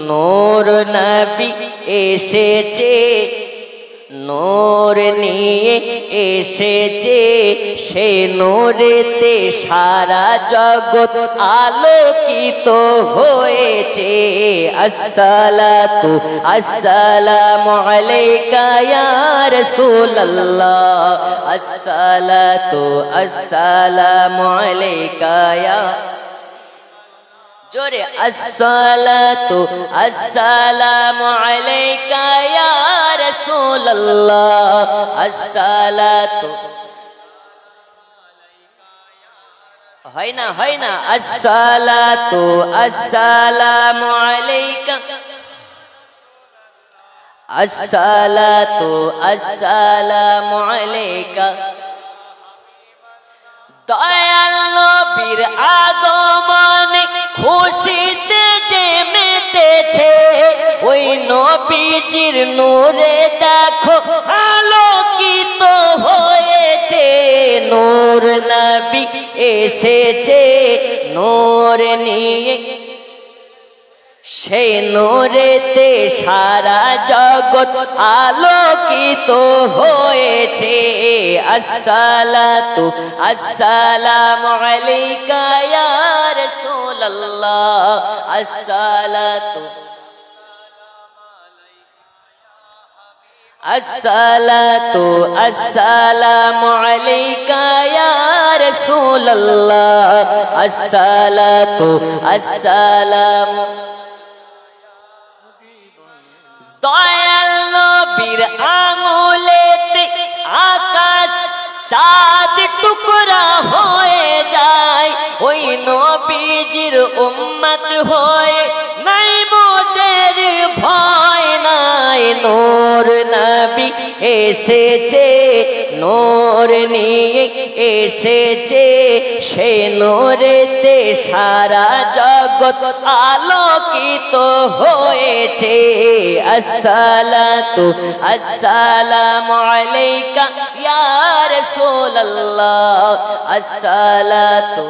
নূর নবী এসেছে, নূর নিয়ে এসেছে, সে নূরেতে সারা জগৎ আলোকিত হয়েছে। আসসালাতু আসসালামু আলাইকা ইয়া রাসূলুল্লাহ, আসসালাতু আসসালামু আলাইকা ইয়া জোরে, আসসালাতু আসসালামু আলাইকা ইয়া রাসূলুল্লাহ, আসসালাতু হয় না, আসসালাতু আসসালামু আলাইকা, আসসালাতু আসসালামু আলাইকা। দয়াল নবীর আগমনে খুশিতে যে মেতেছে, ওই নবীজির নূরে দেখো আলোকিত হয়েছে। নূর নবী এসেছে, নূর নিয়ে সেই নূরেতে সারা জগৎ আলোকিত হয়েছে। আসসালাতু আসসালামু আলাইকা ইয়া রাসূলুল্লাহ, আসসালাতু আসসালাতু আসসালামু আলাইকা ইয়া রাসূলুল্লাহ, আসসালাতু আসসালামু। দয়াল নবীর আঙুলেতে আকাশ চাঁদ টুকরা হয়ে যায়, ওই নবীজির উম্মত হয়ে নাই মোদের ভয় নাই। নূর নবী এসেছে, নূর নিয়ে এসেছে, সে নূরেতে সারা জগৎ আলোকিত হয়েছে। আসসালাতু আসসালামু আলাইকা ইয়া রাসূলুল্লাহ, আসসালাতু